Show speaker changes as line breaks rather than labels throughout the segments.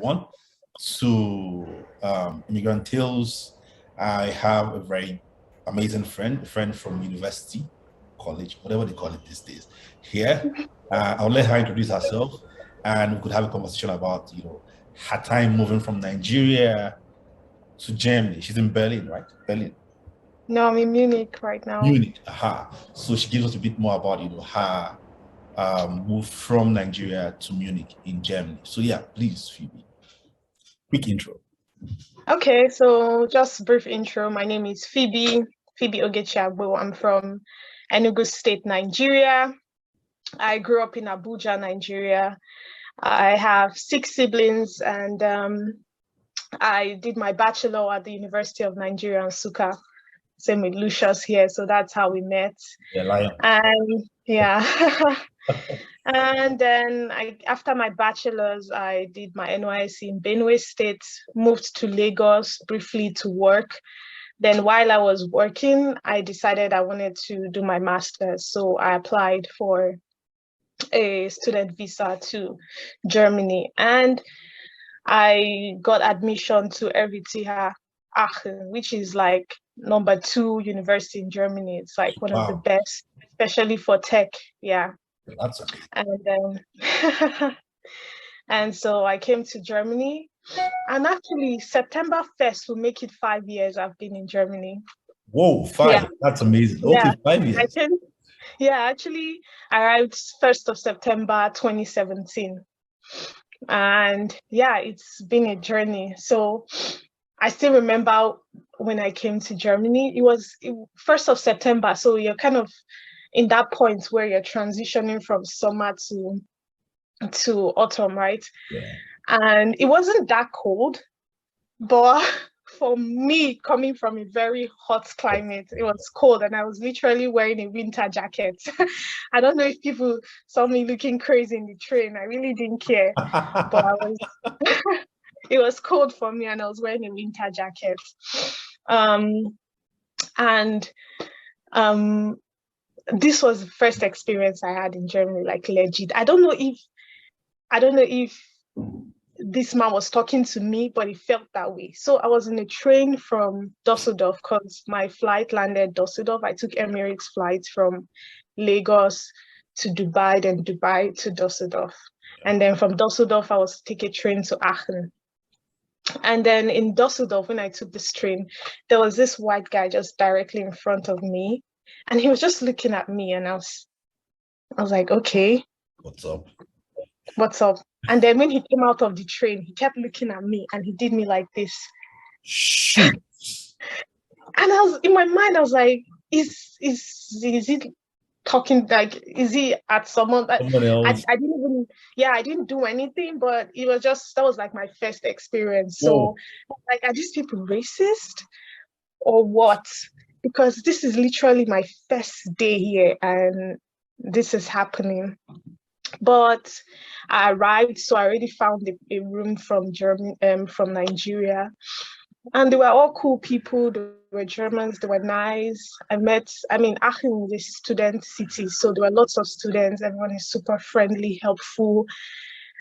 everyone, to Immigrant Tales. I have a very amazing friend, a friend from university, college, whatever they call it these days. Here, I'll let her introduce herself, and we could have a conversation about, her time moving from Nigeria to Germany. She's in Berlin, right? Berlin.
No, I'm in Munich right now.
Munich. Aha. So she gives us a bit more about, her move from Nigeria to Munich in Germany. So yeah, please, Phoebe, quick intro.
Okay, so just brief intro. My name is Phoebe Ogechiagbo. I'm from Enugu State, Nigeria. I grew up in Abuja, Nigeria. I have 6 siblings, and I did my bachelor at the University of Nigeria, Nsukka. Same with Lucius here, so that's how we met.
Yeah, lion.
And yeah. And then after my bachelor's, I did my NYSC in Benue State, moved to Lagos briefly to work. Then while I was working, I decided I wanted to do my master's. So I applied for a student visa to Germany, and I got admission to RWTH Aachen, which is like number 2 university in Germany. It's like one of the best, especially for tech. Yeah.
That's okay.
And and so I came to Germany, and actually September 1st will make it 5 years I've been in Germany.
Whoa, 5! Yeah. That's amazing. Okay, yeah. 5 years.
Actually, I arrived 1st of September 2017, and yeah, it's been a journey. So I still remember when I came to Germany. It was 1st of September, so you're kind of in that point where you're transitioning from summer to autumn, right?
Yeah.
And it wasn't that cold, but for me, coming from a very hot climate, it was cold, and I was literally wearing a winter jacket. I don't know if people saw me looking crazy in the train. I really didn't care, but it was cold for me, and I was wearing a winter jacket. This was the first experience I had in Germany, like legit. I don't know if this man was talking to me, but it felt that way. So I was in a train from Dusseldorf, because my flight landed Dusseldorf. I took Emirates flights from Lagos to Dubai, then Dubai to Dusseldorf. And then from Dusseldorf, I was to take a train to Aachen. And then in Dusseldorf, when I took this train, there was this white guy just directly in front of me. And he was just looking at me, and I was like, okay.
What's up?
What's up? And then when he came out of the train, he kept looking at me, and he did me like this.
Shoot.
And I was in my mind, I was like, is he talking, like, is he at someone else? I didn't do anything, but it was just, that was like my first experience. So like, are these people racist or what? Because this is literally my first day here, and this is happening. But I arrived, so I already found a room from Nigeria, and they were all cool people. They were Germans. They were nice. Aachen is a student city, so there were lots of students. Everyone is super friendly, helpful.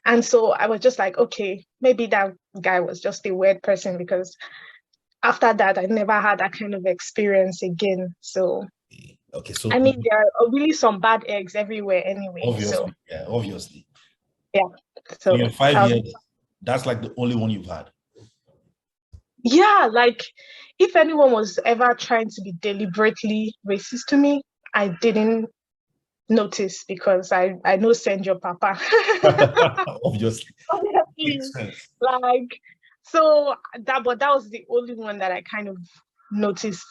And so I was just like, okay, maybe that guy was just a weird person, because after that, I never had that kind of experience again. So,
okay, so
there are really some bad eggs everywhere anyway.
Obviously.
Yeah. So
in 5 years, that's like the only one you've had.
Yeah, like if anyone was ever trying to be deliberately racist to me, I didn't notice, because I know send your papa.
Obviously.
Like, so that was the only one that I kind of noticed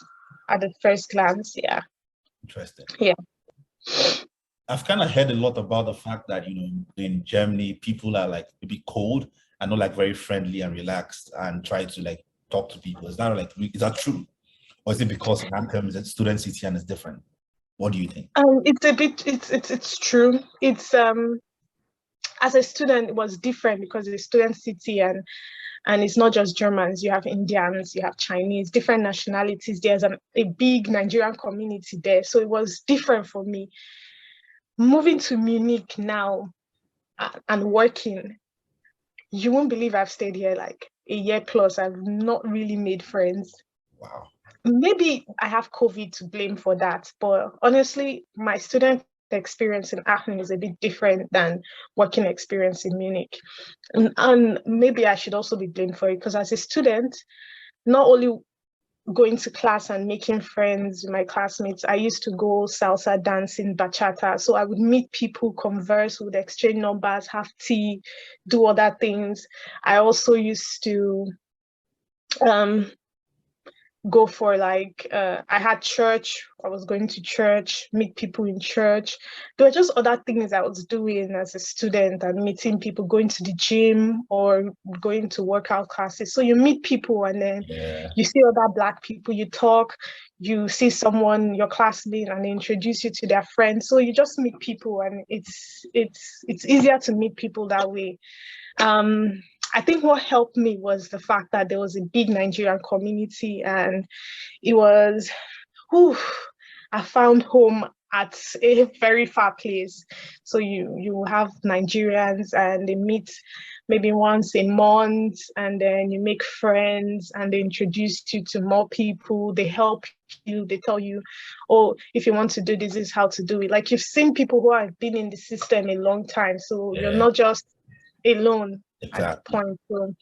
at the first glance. Yeah.
Interesting.
Yeah.
I've kind of heard a lot about the fact that, in Germany, people are like maybe cold and not like very friendly and relaxed and try to like talk to people. Is that true? Or is it because Anthem is a student city and it's different? What do you think?
It's true. It's as a student, it was different because it's a student city, and it's not just Germans. You have Indians, you have Chinese, different nationalities. There's a big Nigerian community there. So it was different for me. Moving to Munich now and working, you won't believe I've stayed here like a year plus. I've not really made friends.
Wow.
Maybe I have COVID to blame for that, but honestly, my student experience in Aachen is a bit different than working experience in Munich. And maybe I should also be blamed for it, because as a student, not only going to class and making friends with my classmates, I used to go salsa dancing, bachata. So I would meet people, converse, would exchange numbers, have tea, do other things. I also used to go for like I had church. I was going to church, meet people in church. There were just other things I was doing as a student, and meeting people, going to the gym or going to workout classes. So you meet people, and then you see other Black people, you talk, you see someone, your classmate, and they introduce you to their friends. So you just meet people, and it's easier to meet people that way. I think what helped me was the fact that there was a big Nigerian community, and it was, I found home at a very far place. So you have Nigerians, and they meet maybe once a month, and then you make friends, and they introduce you to more people. They help you. They tell you, oh, if you want to do this, is how to do it. Like, you've seen people who have been in the system a long time, so you're not just alone at that point. So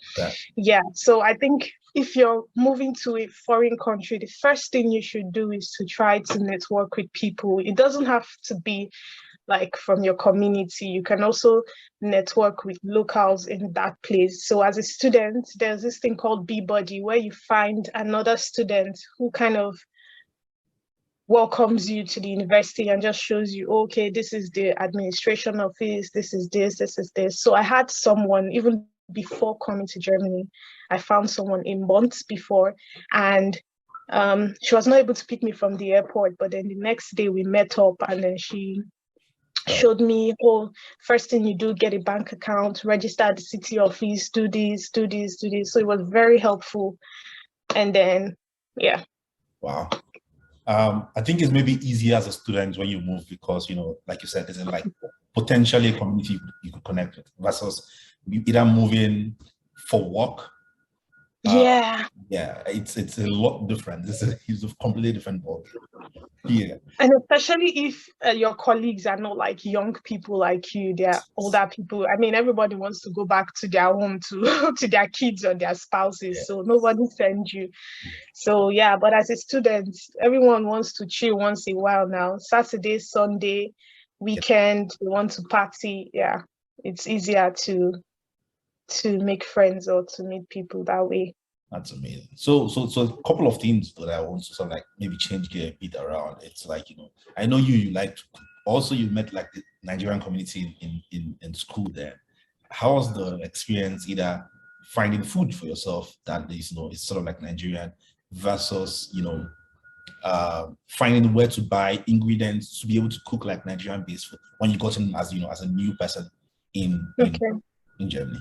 yeah, so I think if you're moving to a foreign country, the first thing you should do is to try to network with people. It doesn't have to be like from your community. You can also network with locals in that place. So as a student, there's this thing called B-Buddy, where you find another student who kind of welcomes you to the university and just shows you, okay, this is the administration office, this is this, this is this. So I had someone, even before coming to Germany, I found someone a month before, and she was not able to pick me from the airport, but then the next day we met up, and then she showed me, oh, first thing you do, get a bank account, register at the city office, do this, do this, do this. So it was very helpful. And then, yeah.
Wow. I think it's maybe easier as a student when you move, because, like you said, there's like potentially a community you could connect with, versus either moving for work.
Yeah,
it's a lot different. It's a completely different ballgame. Yeah,
and especially if your colleagues are not like young people like you, they're older people. I mean, everybody wants to go back to their home to to their kids or their spouses, so nobody sends you. So yeah, but as a student, everyone wants to chill once in a while now. Saturday, Sunday, weekend, they want to party. Yeah, it's easier to make friends or to meet people that way.
That's amazing. So a couple of things that I want to sort of like maybe change gear a bit around. It's like, I know you like to cook. Also, you met like the Nigerian community in school there. How was the experience either finding food for yourself that is, it's sort of like Nigerian, versus, finding where to buy ingredients to be able to cook like Nigerian based food when you got in as, as a new person in Germany?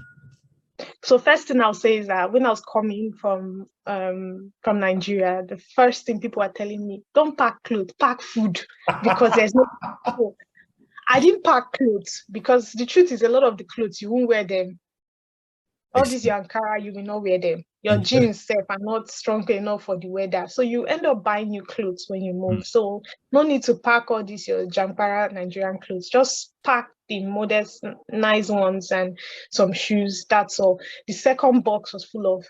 So first thing I'll say is that when I was coming from Nigeria, the first thing people were telling me, don't pack clothes, pack food, because there's no food. I didn't pack clothes because the truth is, a lot of the clothes, you won't wear them. All these your Ankara, you will not wear them. Your jeans are not strong enough for the weather. So you end up buying new clothes when you move. So no need to pack all these your Jampara Nigerian clothes. Just pack the modest, nice ones and some shoes. That's all. The second box was full of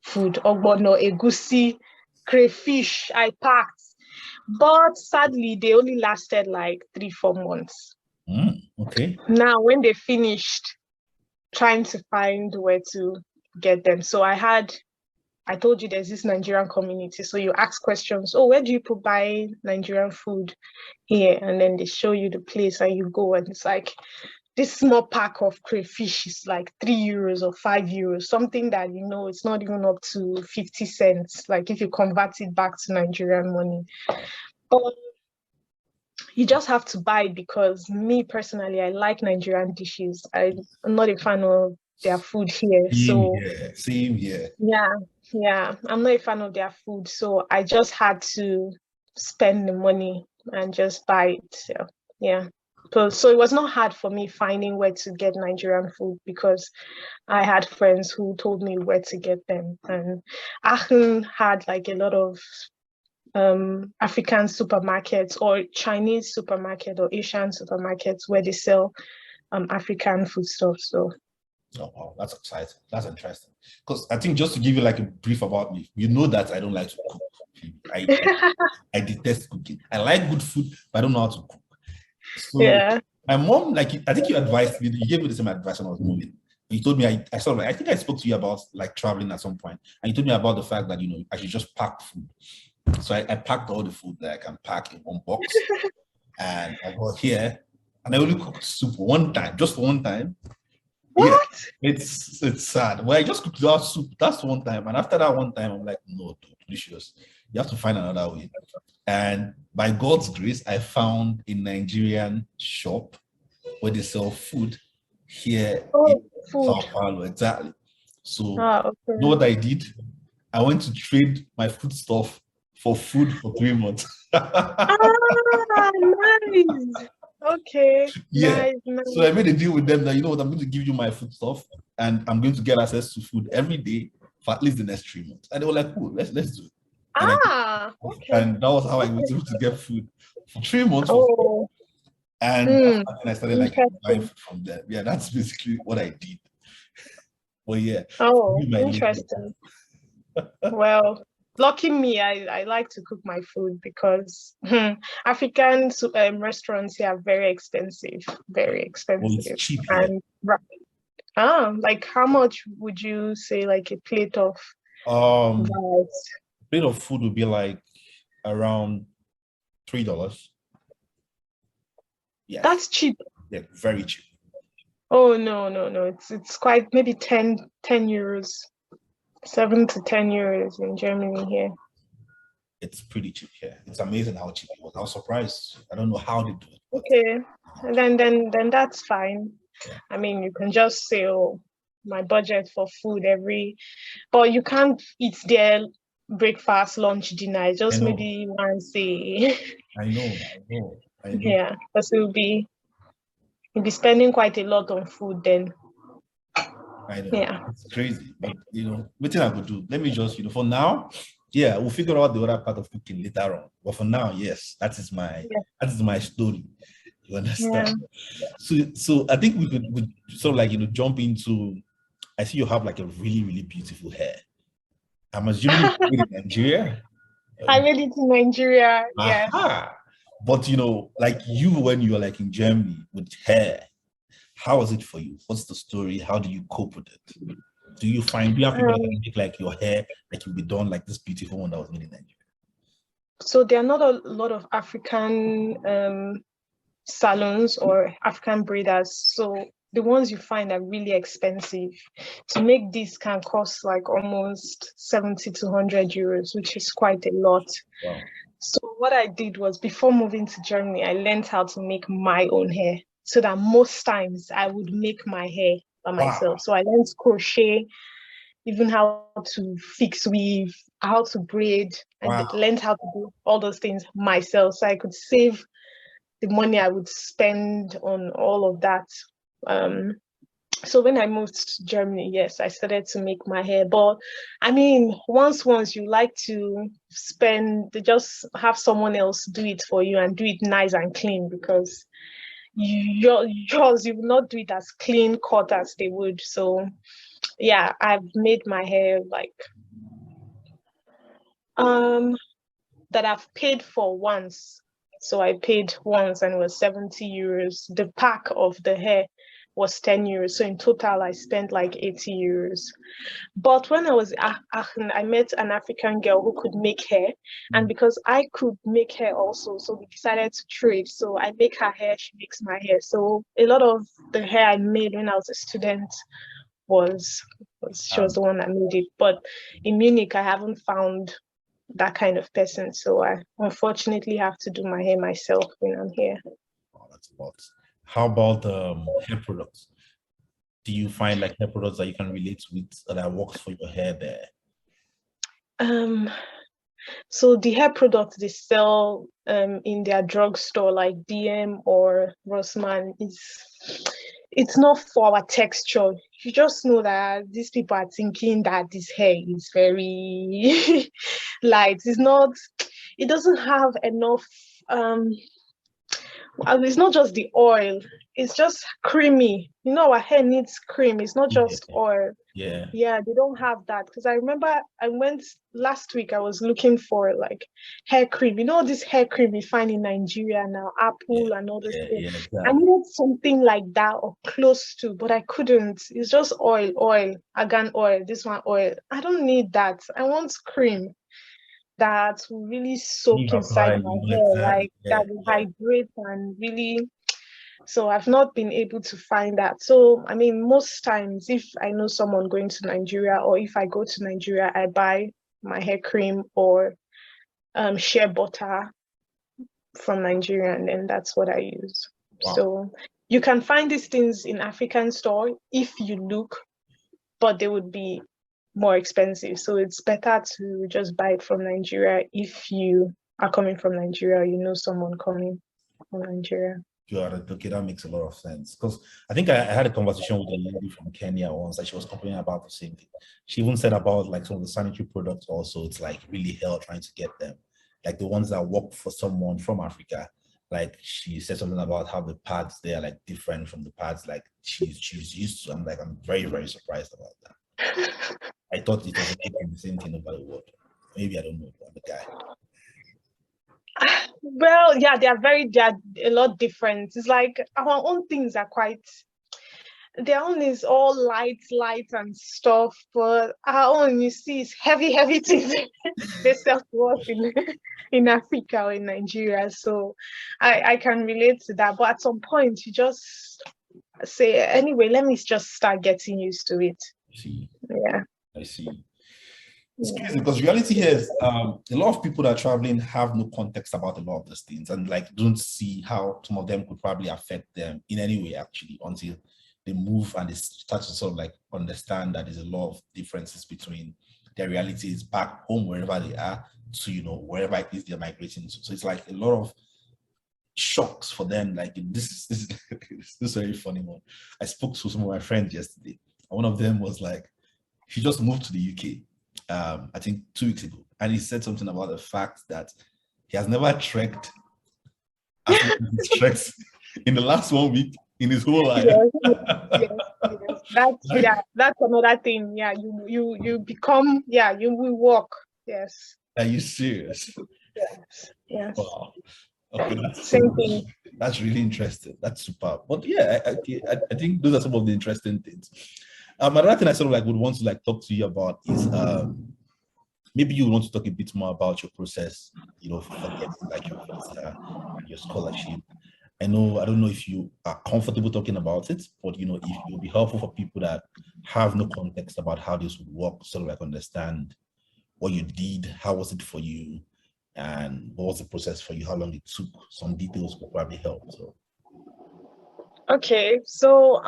food. Ogbono, egusi, crayfish, I packed. But sadly, they only lasted like 3-4 months.
Okay.
Now, when they finished, trying to find where to get them. So I told you there's this Nigerian community. So you ask questions. Oh, where do you buy Nigerian food here? And then they show you the place and you go, and it's like this small pack of crayfish is like €3 or €5, something that, it's not even up to 50 cents. Like if you convert it back to Nigerian money. But you just have to buy it, because me personally, I like Nigerian dishes. I'm not a fan of their food here.
Same here.
Yeah. I'm not a fan of their food. So I just had to spend the money and just buy it. So yeah. So it was not hard for me finding where to get Nigerian food because I had friends who told me where to get them. And Aachen had like a lot of African supermarkets or Chinese supermarket or Asian supermarkets where they sell African foodstuffs. So
oh wow, that's exciting. That's interesting. Because I think just to give you like a brief about me, you know that I don't like to cook. I detest cooking. I like good food, but I don't know how to cook. So
yeah.
my mom, like I think you advised me, you gave me the same advice when I was moving. You told me I sort of I think I spoke to you about like traveling at some point, and you told me about the fact that I should just pack food. So I packed all the food that I can pack in one box, and I got here, and I only cooked soup one time, just one time.
What?
Yeah, it's sad. Well, I just cooked that soup. That's one time, and after that one time, I'm like, no, delicious. You have to find another way. And by God's grace, I found a Nigerian shop where they sell food here in Sao Paulo. Exactly. So,
okay.
you know what I did? I went to trade my food stuff for food for 3 months.
Nice. Okay.
Yeah.
Nice.
So I made a deal with them that, you know what, I'm going to give you my food stuff and I'm going to get access to food every day for at least the next 3 months. And they were like, cool, let's do it.
Okay.
And that was how I was able to get food for 3 months. And I started like buying food from there. Yeah, that's basically what I did. Well, yeah.
Interesting. Well, lucky me, I like to cook my food because African restaurants here are very expensive. Very expensive.
Well, it's cheap
here. And like how much would you say like a plate of
rice? A plate of food would be like around $3.
Yeah. That's cheap.
Yeah, very cheap.
Oh no. It's quite maybe 10 euros. 7 to 10 euros in Germany here.
It's pretty cheap here. It's amazing how cheap it was. I was surprised. I don't know how they do it.
Okay. And then that's fine. Yeah. I mean, you can just say, oh, my budget for food but you can't eat their breakfast, lunch, dinner. Just maybe once a.
I know.
Yeah, because you'll be spending quite a lot on food then.
I know. Yeah. It's crazy. But what I could do, let me just, for now, yeah, we'll figure out the other part of cooking later on. But for now, yes, that is my story. You understand? Yeah. So I think we could sort of like, jump into, I see you have like a really, really beautiful hair. I'm assuming you made it in Nigeria.
I made it in Nigeria, yes.
But like you, when you were like in Germany with hair, how was it for you? What's the story? How do you cope with it? Do you have people that make like your hair like you'll be done like this beautiful one that was made in Nigeria?
So there are not a lot of African salons or African braiders. So the ones you find are really expensive. To make this can cost like almost 70 to 100 euros, which is quite a lot. Wow. So what I did was before moving to Germany, I learned how to make my own hair so that most times I would make my hair by myself. So I learned crochet, even how to fix weave, how to braid, and learned how to do all those things myself. So I could save the money I would spend on all of that. So when I moved to Germany, yes, I started to make my hair. But I mean, once you like to just have someone else do it for you and do it nice and clean, because yours, you will not do it as clean cut as they would. So yeah, I've made my hair like that I've paid for once. So I paid once and it was 70 euros. The pack of the hair was 10 euros. So in total, I spent like 80 euros. But when I was at Aachen, I met an African girl who could make hair. And because I could make hair also, so we decided to trade. So I make her hair, she makes my hair. So a lot of the hair I made when I was a student she was the one that made it. But in Munich, I haven't found that kind of person. So I unfortunately have to do my hair myself when I'm here.
Oh, that's a lot. How about hair products? Do you find like hair products that you can relate with that works for your hair there?
So the hair products they sell in their drugstore like DM or Rossmann is it's not for our texture. You just know that these people are thinking that this hair is very light. It's not, it doesn't have enough and it's not just the oil, it's just creamy. You know, our hair needs cream, it's not just oil.
Yeah.
Yeah, they don't have that. Because I remember I went last week, I was looking for like hair cream. You know, this hair cream you find in Nigeria now, Apple and all this thing.
Yeah, exactly.
I needed something like that or close to, but I couldn't. It's just oil, argan oil, this one oil. I don't need that. I want cream that will really soak inside my hair, like that will hydrate and really. So I've not been able to find that. So I mean, most times if I know someone going to Nigeria or if I go to Nigeria, I buy my hair cream or shea butter from Nigeria, and then that's what I use. Wow. So you can find these things in African store if you look, but they would be more expensive. So it's better to just buy it from Nigeria if you are coming from Nigeria, you know someone coming from Nigeria.
Okay, that makes a lot of sense. Because I think I had a conversation with a lady from Kenya once that she was complaining about the same thing. She even said about like some of the sanitary products also, it's like really hell trying to get them. Like the ones that work for someone from Africa. Like she said something about how the pads they are like different from the pads like she's used to. I'm like, I'm very, very surprised about that. I thought it was the same thing over the world. Maybe I don't know, I'm the guy.
Well, yeah, they are a lot different. It's like our own things are quite, their own is all light and stuff, but our own, you see, is heavy things they sell to us in Africa or in Nigeria. So I can relate to that. But at some point, you just say, anyway, let me just start getting used to it.
I see. It's crazy because reality here is a lot of people that are traveling have no context about a lot of these things and like don't see how some of them could probably affect them in any way actually until they move and they start to sort of like understand that there's a lot of differences between their realities back home wherever they are to, you know, wherever it is they're migrating to. So it's like a lot of shocks for them. Like this is a very funny one. I spoke to some of my friends yesterday. One of them was like, he just moved to the UK. I think 2 weeks ago, and he said something about the fact that he has never trekked as much as he's trekked in the last 1 week in his whole life.
Yes. That's another thing. Yeah, you become, you will walk. Yes.
Are you serious?
Yes.
Wow. Okay,
same thing.
That's really interesting. That's super. But yeah, I think those are some of the interesting things. Another thing I sort of like would want to like talk to you about is maybe you want to talk a bit more about your process, you know, for getting like your visa, your scholarship. I don't know if you are comfortable talking about it, but you know, if it will be helpful for people that have no context about how this would work, sort of like understand what you did, how was it for you, and what was the process for you, how long it took. Some details will probably help. So
okay, so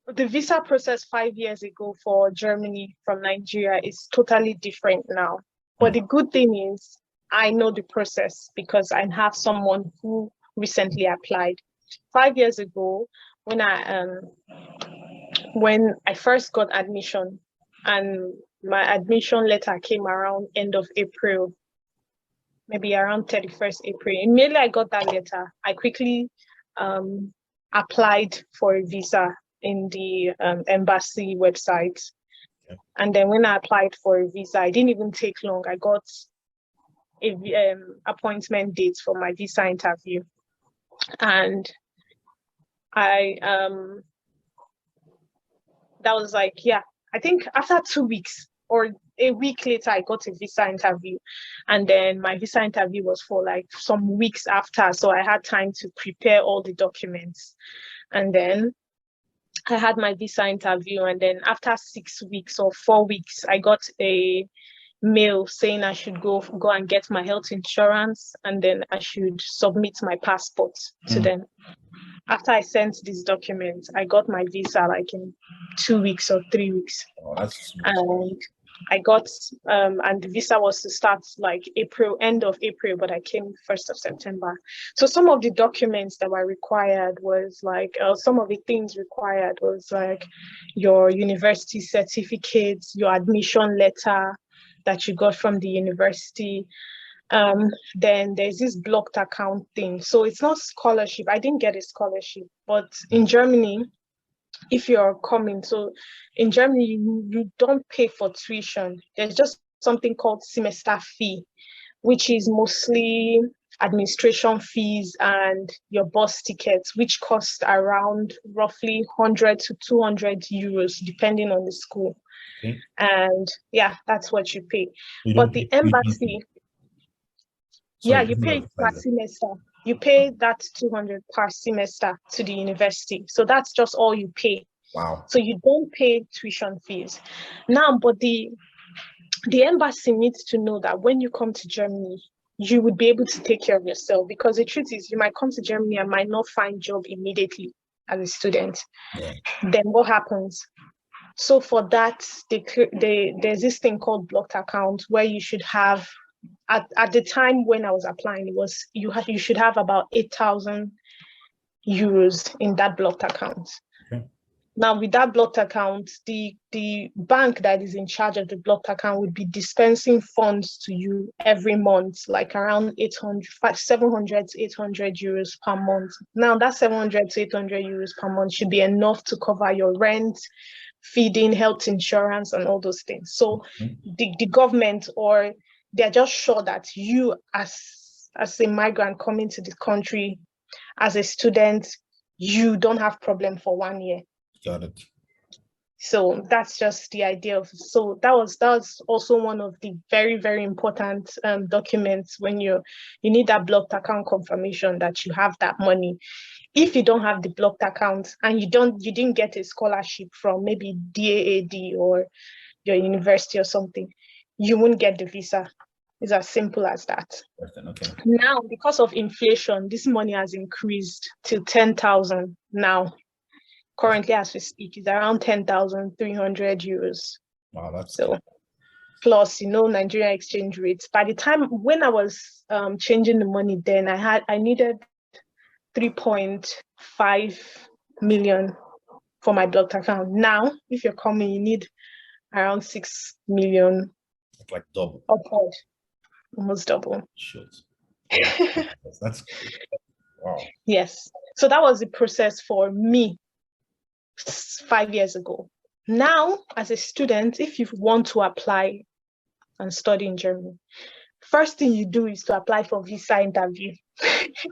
the visa process 5 years ago for Germany from Nigeria is totally different now. But the good thing is I know the process because I have someone who recently applied. 5 years ago, when I first got admission, and my admission letter came around end of April, maybe around 31st April. Immediately I got that letter, I quickly applied for a visa in the embassy website. Okay. And then when I applied for a visa, it didn't even take long. I got a appointment date for my visa interview. And I, that was like, I think after 2 weeks or a week later, I got a visa interview. And then my visa interview was for like some weeks after. So I had time to prepare all the documents. And then I had my visa interview, and then after 6 weeks or 4 weeks, I got a mail saying I should go and get my health insurance, and then I should submit my passport to them. After I sent these documents, I got my visa like in 2 weeks or 3 weeks.
Oh, that's
and I got and the visa was to start like end of April, but I came 1st of September. So some of the documents that were required was like some of the things required was like your university certificates, your admission letter that you got from the university. Then there's this blocked account thing. So it's not scholarship. I didn't get a scholarship, but in Germany, if you're coming, so in Germany, you don't pay for tuition. There's just something called semester fee, which is mostly administration fees and your bus tickets, which cost around roughly 100 to 200 euros, depending on the school.
Okay.
And yeah, that's what you pay.
You
But
don't
the
pay
embassy,
Sorry,
you pay per semester. You pay that 200 per semester to the university. So that's just all you pay.
Wow.
So you don't pay tuition fees. Now, but the embassy needs to know that when you come to Germany, you would be able to take care of yourself, because the truth is you might come to Germany and might not find job immediately as a student.
Yeah.
Then what happens? So for that, there's this thing called blocked account where you should have, at the time when I was applying, it was you should have about 8,000 euros in that blocked account.
Okay.
Now, with that blocked account, the bank that is in charge of the blocked account would be dispensing funds to you every month, like around 700 to 800 euros per month. Now, that 700 to 800 euros per month should be enough to cover your rent, feeding, health insurance, and all those things. So the government, or they're just sure that you as a migrant coming to the country as a student, you don't have problem for 1 year.
Got it.
So that's just the idea of, so that was also one of the very, very important documents when you need that blocked account confirmation that you have that money. If you don't have the blocked account and you didn't get a scholarship from maybe DAAD or your university or something, you won't get the visa. It's as simple as that.
Okay.
Now, because of inflation, this money has increased to 10,000 now. Currently, as we speak, is around 10,300 euros.
Wow, that's
so
good.
Plus, Nigerian exchange rates. By the time when I was changing the money, then I needed 3.5 million for my blocked account. Now, if you're coming, you need around 6 million.
Like double.
Upward, almost double.
Shit. That's good. Wow.
Yes. So that was the process for me 5 years ago. Now, as a student, if you want to apply and study in Germany, first thing you do is to apply for visa interview.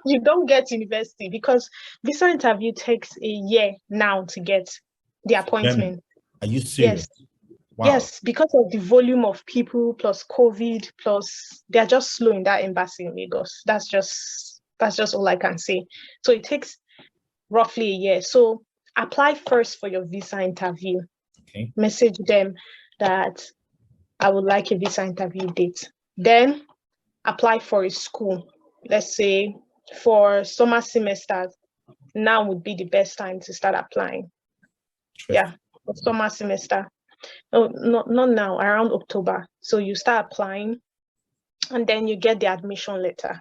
You don't get university because visa interview takes a year now to get the appointment.
Are you serious?
Yes.
Wow.
Yes, because of the volume of people plus COVID, plus they're just slow in that embassy in Lagos. That's just all I can say. So it takes roughly a year. So apply first for your visa interview.
Okay.
Message them that I would like a visa interview date. Then apply for a school. Let's say for summer semesters, now would be the best time to start applying. Yeah, for summer semester. No, not now, around October. So you start applying and then you get the admission letter.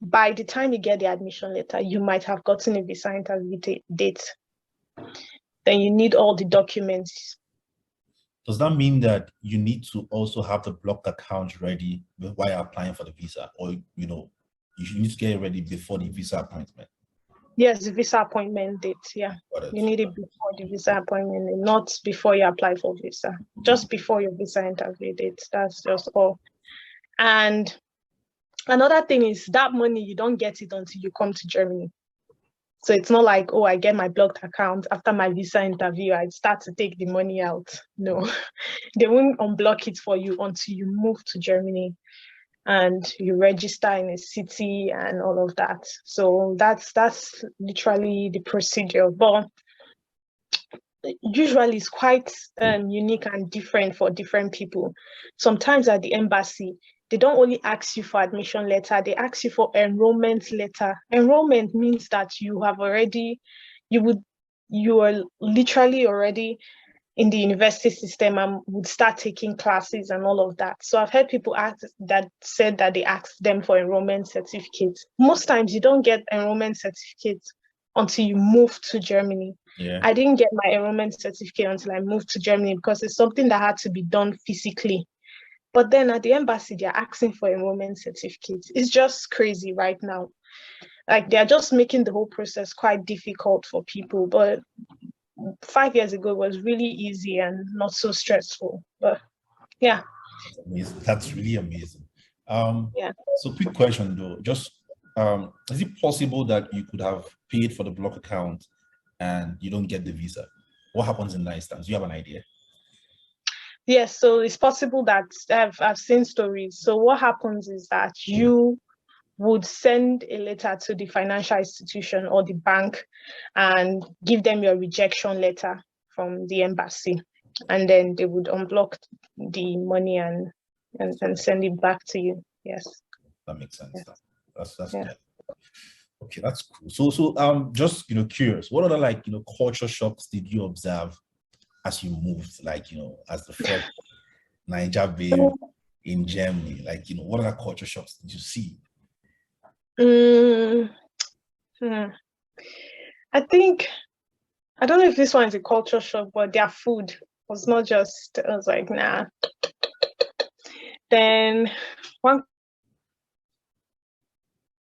By the time you get the admission letter, you might have gotten a visa interview date. Then you need all the documents.
Does that mean that you need to also have the blocked account ready while applying for the visa, or you need to get it ready before the visa appointment?
Yes, the visa appointment date. Yeah, you need it before the visa appointment, not before you apply for visa. Just before your visa interview date. That's just all. And another thing is that money, you don't get it until you come to Germany. So it's not like, oh, I get my blocked account after my visa interview, I start to take the money out. No, they won't unblock it for you until you move to Germany and you register in a city and all of that. So that's literally the procedure. But usually it's quite unique and different for different people. Sometimes at the embassy, they don't only ask you for admission letter, they ask you for enrollment letter. Enrollment means that you are literally already in the university system and would start taking classes and all of that. So I've heard people said that they asked them for enrollment certificates. Most times you don't get enrollment certificates until you move to Germany.
Yeah.
I didn't get my enrollment certificate until I moved to Germany because it's something that had to be done physically. But then at the embassy, they're asking for enrollment certificates. It's just crazy right now. Like they're just making the whole process quite difficult for people. But 5 years ago, it was really easy and not so stressful. But yeah.
That's amazing. That's really amazing.
Yeah.
So quick question though, just is it possible that you could have paid for the block account and you don't get the visa? What happens in that instance? Do you have an idea?
Yes, so it's possible that I've seen stories. So what happens is that you would send a letter to the financial institution or the bank and give them your rejection letter from the embassy. And then they would unblock the money and send it back to you. Yes.
That makes sense.
Yeah.
That's
yeah.
good. Okay, that's cool. So just curious, what other like culture shocks did you observe as you moved, like as the first Niger babe in Germany? Like what other culture shocks did you see?
I think, I don't know if this one is a culture shock, but their food was not just, I was like, nah. Then one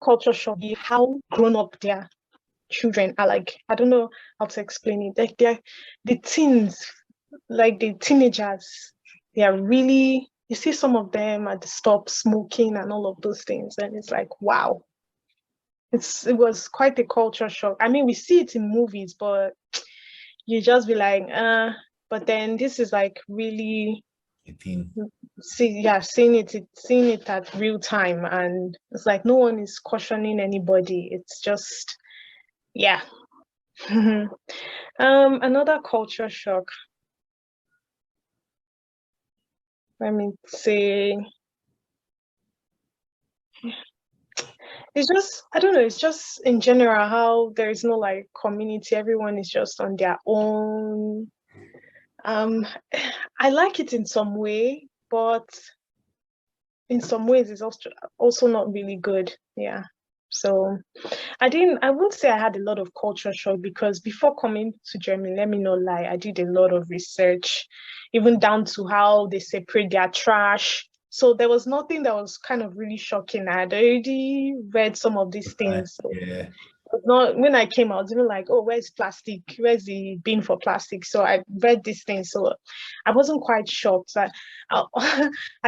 culture shock is how grown up their children are. Like, I don't know how to explain it. Like the teens, like the teenagers, they are really, you see some of them at the stop smoking and all of those things. And it's like, wow. It was quite a culture shock. I mean, we see it in movies, but you just be like, but then this is like really seeing it at real time, and it's like no one is cautioning anybody. It's just, yeah. Another culture shock. Let me say, it's just, I don't know, it's just in general how there is no like community. Everyone is just on their own. I like it in some way, but in some ways it's also not really good. Yeah. So I wouldn't say I had a lot of culture shock, because before coming to Germany, let me not lie, I did a lot of research, even down to how they separate their trash. So there was nothing that was kind of really shocking. I had already read some of these things. So
yeah.
not, when I came out, even like, oh, where's plastic? Where's the bin for plastic? So I read these things. So I wasn't quite shocked. I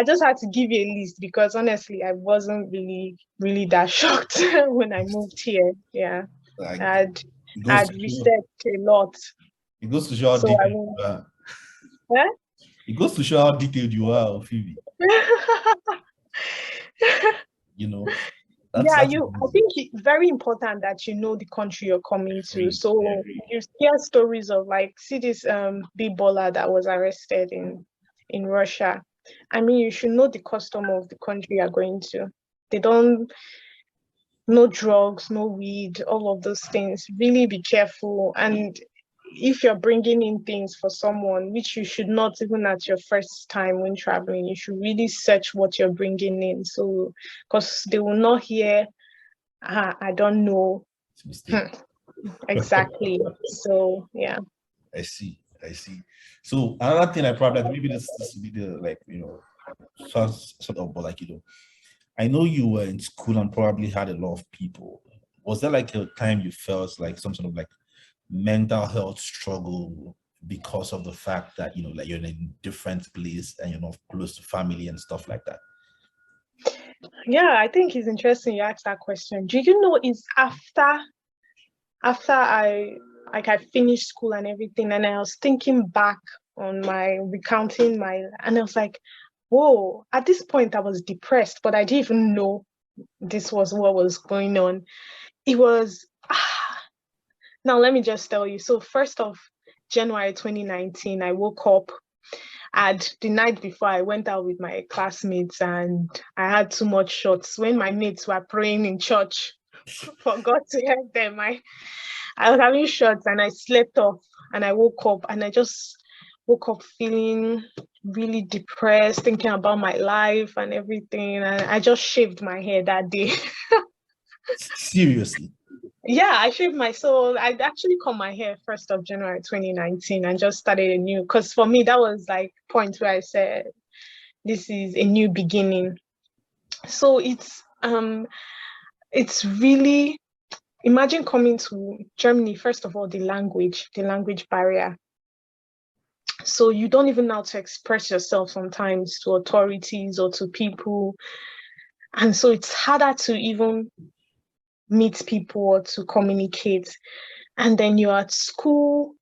just had to give you a list, because honestly, I wasn't really that shocked when I moved here. Yeah.
Like,
I'd researched a lot.
It goes to show how detailed you are.
Yeah?
It goes to show how detailed you are, Phoebe.
I think it's very important that you know the country you're coming to. So you hear stories of like, see this big baller that was arrested in Russia. I mean, you should know the custom of the country you're going to. They don't, no drugs, no weed, all of those things. Really be careful. And if you're bringing in things for someone, which you should not, even at your first time when traveling, you should really search what you're bringing in. So, because they will not hear, I don't know. Exactly. So, yeah.
I see. So another thing I probably, maybe this will be the sort of, but I know you were in school and probably had a lot of people. Was there like a time you felt like some sort of like mental health struggle because of the fact that like you're in a different place and you're not close to family and stuff like that?
Yeah, I think it's interesting you asked that question. Do you know it's after I finished school and everything, and I was thinking back on recounting and I was like, whoa, at this point I was depressed, but I didn't even know this was what was going on. It was now let me just tell you. So 1st of January 2019, I woke up, and the night before I went out with my classmates and I had too much shots. When my mates were praying in church for God to help them, I was having shots and I slept off, and I woke up and I just woke up feeling really depressed, thinking about my life and everything. And I just shaved my hair that day.
Seriously?
Yeah, I shaved my soul. I actually cut my hair 1st of January 2019 and just started a new, because for me that was like point where I said this is a new beginning. So it's really, imagine coming to Germany, first of all, the language barrier. So you don't even know how to express yourself sometimes to authorities or to people. And so it's harder to even meet people or to communicate. And then you're at school,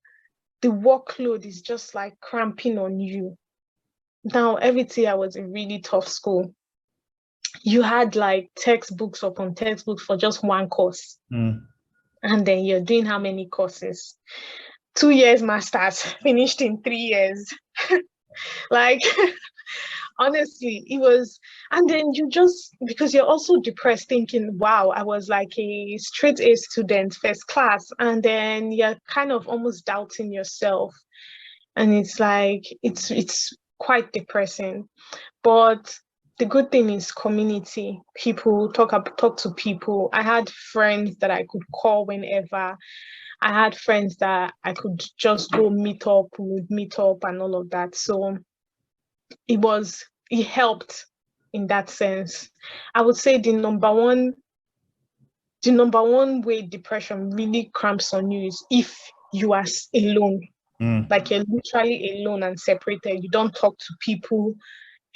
the workload is just like cramping on you. Now, everything I was a really tough school. You had like textbooks upon textbooks for just one course.
Mm.
And then you're doing how many courses? 2 years masters, finished in 3 years. Like, honestly, it was, and then you just, because you're also depressed thinking, wow, I was like a straight A student, first class, and then you're kind of almost doubting yourself. And it's like, it's quite depressing. But the good thing is community. People talk to people. I had friends that I could call whenever. I had friends that I could just go meet up, and all of that. So it helped in that sense. I would say the number one way depression really cramps on you is if you are alone. Like you're literally alone and separated. You don't talk to people,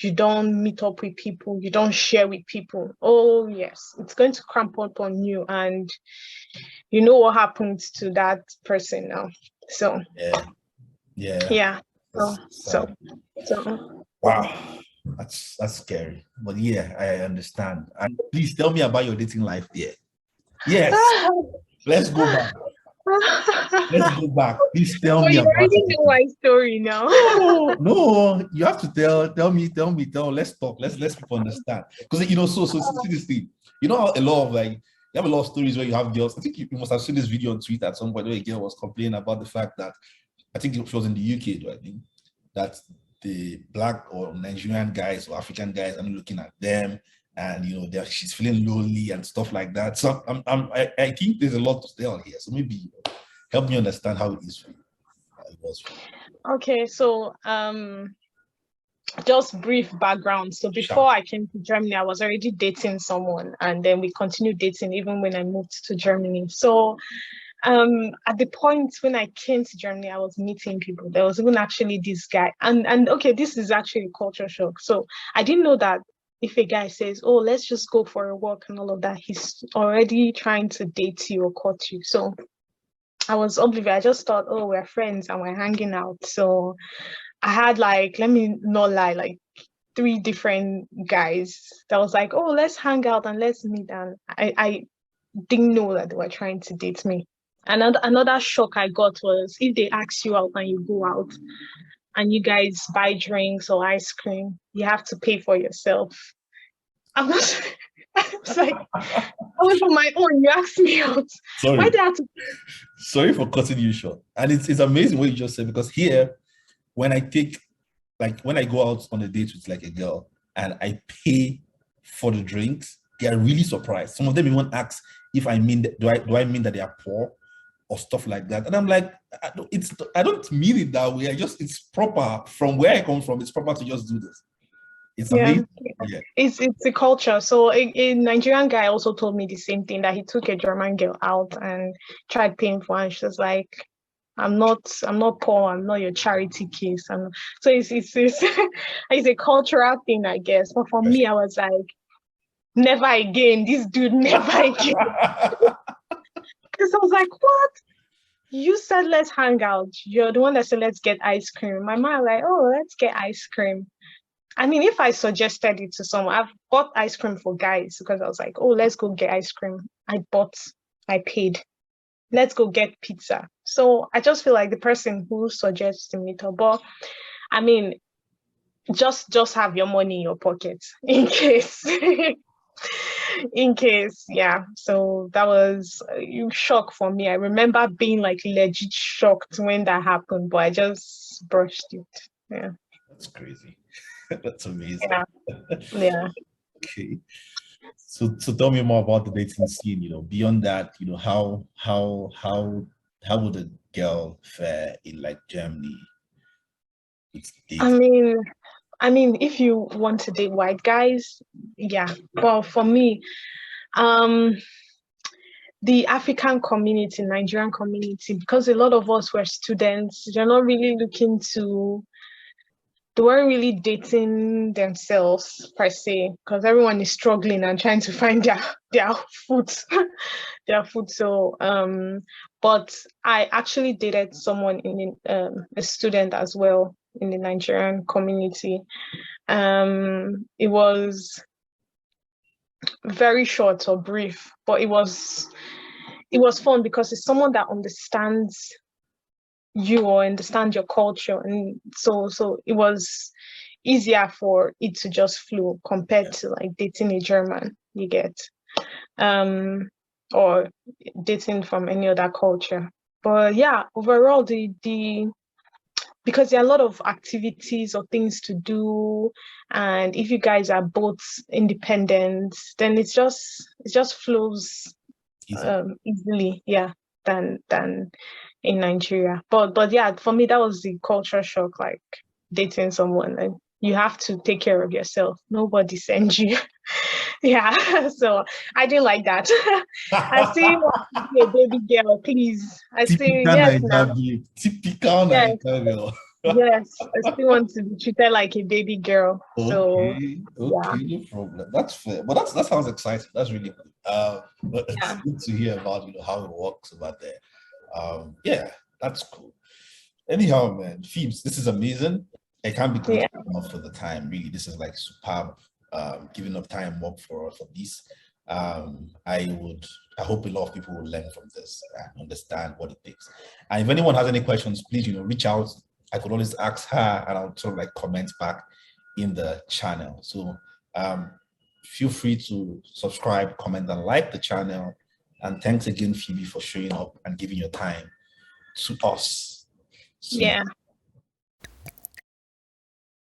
you don't meet up with people, you don't share with people. Oh yes, it's going to cramp up on you, and you know what happens to that person now. So yeah. So
Wow, that's scary. But yeah, I understand. And please tell me about your dating life there. Yes, let's go back. Let's go back. Please tell me
you
about
already know my story now.
No, you have to tell me. Let's talk. Let's people understand. Because so see this thing. You know how a lot of you have a lot of stories where you have girls. I think you must have seen this video on Twitter at some point where a girl was complaining about the fact that, I think it was in the UK, though, I think, that the Black or Nigerian guys or African guys are looking at them, and she's feeling lonely and stuff like that. So I think there's a lot to tell here. So maybe help me understand how it is for you. It was for you.
Okay, so just brief background. So before I came to Germany, I was already dating someone, and then we continued dating even when I moved to Germany. So at the point when I came to Germany, I was meeting people. There was even actually this guy, and okay, this is actually a culture shock. So I didn't know that if a guy says, oh, let's just go for a walk and all of that, he's already trying to date you or court you. So I was oblivious. I just thought, oh, we're friends and we're hanging out. So I had let me not lie, 3 different guys that was like, oh, let's hang out and let's meet. And I didn't know that they were trying to date me. And another shock I got was if they ask you out and you go out and you guys buy drinks or ice cream, you have to pay for yourself. I was like, I was on my own. You asked me out.
Sorry.
Why did I have to?
Sorry for cutting you short. And it's amazing what you just said, because here, when I go out on a date with a girl and I pay for the drinks, they are really surprised. Some of them even ask if I mean that, do I mean that they are poor or stuff like that. And I'm like, I don't mean it that way. It's proper. From where I come from, it's proper to just do this. It's amazing. Yeah.
It's a culture. So a Nigerian guy also told me the same thing, that he took a German girl out and tried paying for her. And she was like, I'm not poor. I'm not your charity case. So it's a cultural thing, I guess. But for me, I was like, never again. This dude, never again. Because I was like, what? You said let's hang out. You're the one that said let's get ice cream. My mom was like, oh, let's get ice cream. I mean, if I suggested it to someone, I've bought ice cream for guys because I was like, oh, let's go get ice cream. I paid. Let's go get pizza. So I just feel like the person who suggests to meet up, but I mean, just have your money in your pocket in case. in case. Yeah. So that was a shock for me. I remember being like legit shocked when that happened, but I just brushed it. Yeah.
That's crazy. That's amazing.
Yeah. Yeah.
Okay. So tell me more about the dating scene, beyond that, how would a girl fare in like Germany with
I
dating?
mean, if you want to date white guys, yeah. But for me, um, the African community, Nigerian community, because a lot of us were students, they're not really looking to, they weren't really dating themselves per se, because everyone is struggling and trying to find their foot, their foot. So, but I actually dated someone a student as well in the Nigerian community. It was very short or brief, but it was fun because it's someone that understands you or understands your culture, and so it was easier for it to just flow compared to like dating a German, you get, or dating from any other culture. But yeah, overall, the because there are a lot of activities or things to do, and if you guys are both independent, then it just flows
Easy.
easily, yeah, than in Nigeria. But yeah, for me that was the culture shock, like dating someone and you have to take care of yourself. Nobody sends you. Yeah. So I didn't like that. I still want to be a baby girl, please. I still,
Typical
yes, now.
Niger babe. Typical
Yes,
Niger girl.
yes. I still want to be treated like a baby girl. So
Okay,
yeah,
okay, no problem. That's fair. But that sounds exciting. That's really good. But it's
yeah,
good to hear about how it works about there. Yeah, that's cool. Anyhow, man, Phoebes, this is amazing. I can't be
yeah,
grateful enough for the time. Really, this is like superb. Giving up time up for this. I hope a lot of people will learn from this and understand what it takes. And if anyone has any questions, please, reach out. I could always ask her, and I'll sort of like comment back in the channel. So um, feel free to subscribe, comment, and like the channel. And thanks again, Phoebe, for showing up and giving your time to us. So
yeah.